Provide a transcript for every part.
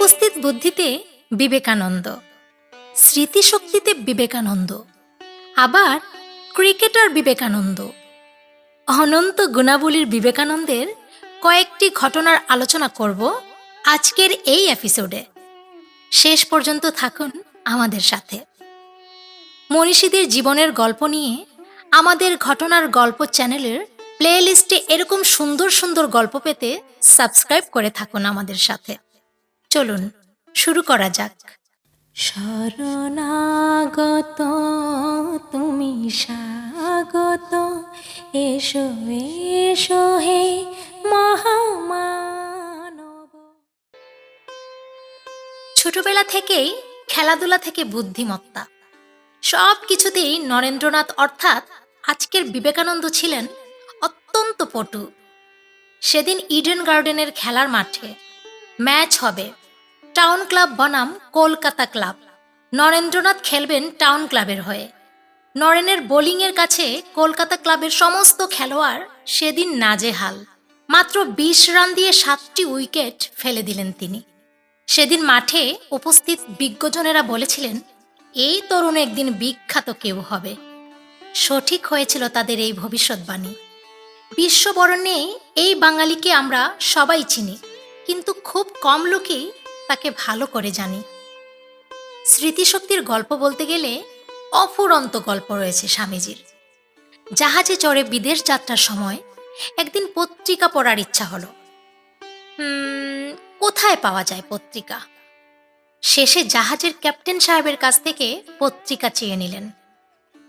উপস্থিত বুদ্ধিতে বিবেকানন্দ, স্মৃতিশক্তিতে বিবেকানন্দ, আবার ক্রিকেটার বিবেকানন্দ, অনন্ত গুণাবলীর বিবেকানন্দের কয়েকটি ঘটনার আলোচনা করব আজকের এই এপিসোডে। শেষ পর্যন্ত থাকুন আমাদের সাথে। মনীষীদের জীবনের গল্প নিয়ে আমাদের ঘটনার গল্প চ্যানেলের প্লেলিস্টে এরকম সুন্দর সুন্দর গল্প পেতে সাবস্ক্রাইব করে থাকুন আমাদের সাথে। চলুন শুরু করা যাক। শরণাগত তুমি স্বাগত, এসো এসো হে মহামানব। ছোটবেলা থেকেই খেলাধুলা থেকে বুদ্ধিমত্তা, সব কিছুতেই নরেন্দ্রনাথ অর্থাৎ আজকের বিবেকানন্দ ছিলেন অত্যন্ত পটু। সেদিন ইডেন গার্ডেনের খেলার মাঠে ম্যাচ হবে, টাউন ক্লাব বনাম কলকাতা ক্লাব। নরেন্দ্রনাথ খেলবেন টাউন ক্লাবের হয়ে। নরেনের বোলিংয়ের কাছে কলকাতা ক্লাবের সমস্ত খেলোয়াড় সেদিন নাজেহাল। মাত্র ২০ রান দিয়ে ৭টি উইকেট ফেলে দিলেন তিনি। সেদিন মাঠে উপস্থিত বিজ্ঞজনেরা বলেছিলেন, এই তরুণ একদিন বিখ্যাত কেউ হবে। সঠিক হয়েছিল তাদের এই ভবিষ্যৎবাণী। বিশ্ববরণে এই বাঙালিকে আমরা সবাই চিনি, কিন্তু খুব কম লোকই তাকে ভালো করে জানি। স্মৃতিশক্তির গল্প বলতে গেলে অফুরন্ত গল্প রয়েছে স্বামীজির। জাহাজে চড়ে বিদেশ যাত্রার সময় একদিন পত্রিকা পড়ার ইচ্ছা হলো। কোথায় পাওয়া যায় পত্রিকা? শেষে জাহাজের ক্যাপ্টেন সাহেবের কাছ থেকে পত্রিকা চেয়ে নিলেন।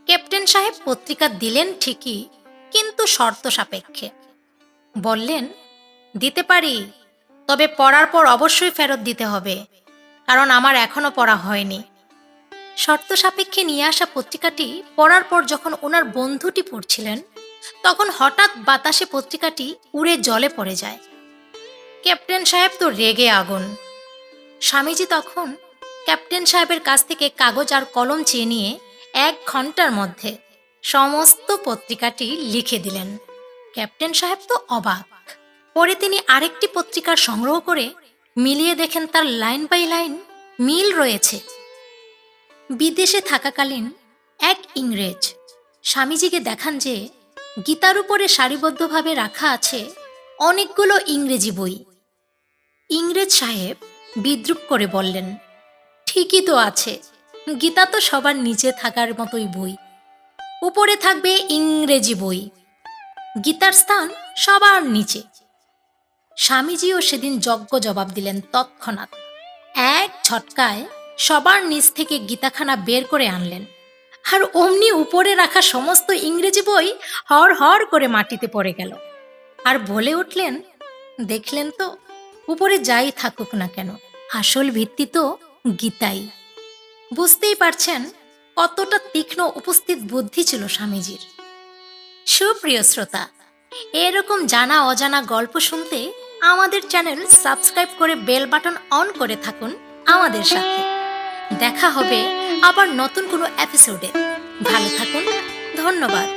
ক্যাপ্টেন সাহেব পত্রিকা দিলেন ঠিকই, কিন্তু শর্ত সাপেক্ষে। বললেন, দিতে পারি, তবে পড়ার পর অবশ্যই ফেরত দিতে হবে, কারণ আমার এখনো পড়া হয়নি। শর্ত সাপেক্ষে নিয়ে আসা পত্রিকাটি পড়ার পর যখন ওনার বন্ধুটি পড়ছিলেন, তখন হঠাৎ বাতাসে পত্রিকাটি উড়ে জলে পড়ে যায়। ক্যাপ্টেন সাহেব তো রেগে আগুন। স্বামীজি তখন ক্যাপ্টেন সাহেবের কাছ থেকে কাগজ আর কলম চেয়ে নিয়ে ১ ঘন্টার মধ্যে সমস্ত পত্রিকাটি লিখে দিলেন। ক্যাপ্টেন সাহেব তো অবাক। পরে তিনি আরেকটি পত্রিকার সংগ্রহ করে মিলিয়ে দেখেন তার লাইন বাই লাইন মিল রয়েছে। বিদেশে থাকাকালীন এক ইংরেজ স্বামীজিকে দেখান যে গীতার উপরে সারিবদ্ধভাবে রাখা আছে অনেকগুলো ইংরেজি বই। ইংরেজ সাহেব বিদ্রূপ করে বললেন, ঠিকই তো আছে, গীতা তো সবার নিচে থাকার মতোই বই, উপরে থাকবে ইংরেজি বই, গীতার স্থান সবার নিচে। স্বামীজিও সেদিন যজ্ঞ জবাব দিলেন তৎক্ষণাৎ। এক ঝটকায় সবার নিচ থেকে গীতাখানা বের করে আনলেন, আর অমনি উপরে রাখা সমস্ত ইংরেজি বই হড় হড় করে মাটিতে পড়ে গেল। আর বলে উঠলেন, দেখলেন তো, উপরে যাই থাকুক না কেন, আসল ভিত্তি তো গীতাই। বুঝতেই পারছেন কতটা তীক্ষ্ণ উপস্থিত বুদ্ধি ছিল স্বামীজির। সুপ্রিয় শ্রোতা, এরকম জানা অজানা গল্প শুনতে আমাদের চ্যানেল সাবস্ক্রাইব করে বেল বাটন অন করে থাকুন আমাদের সাথে। দেখা হবে আবার নতুন কোনো এপিসোডে। ভালো থাকুন, ধন্যবাদ।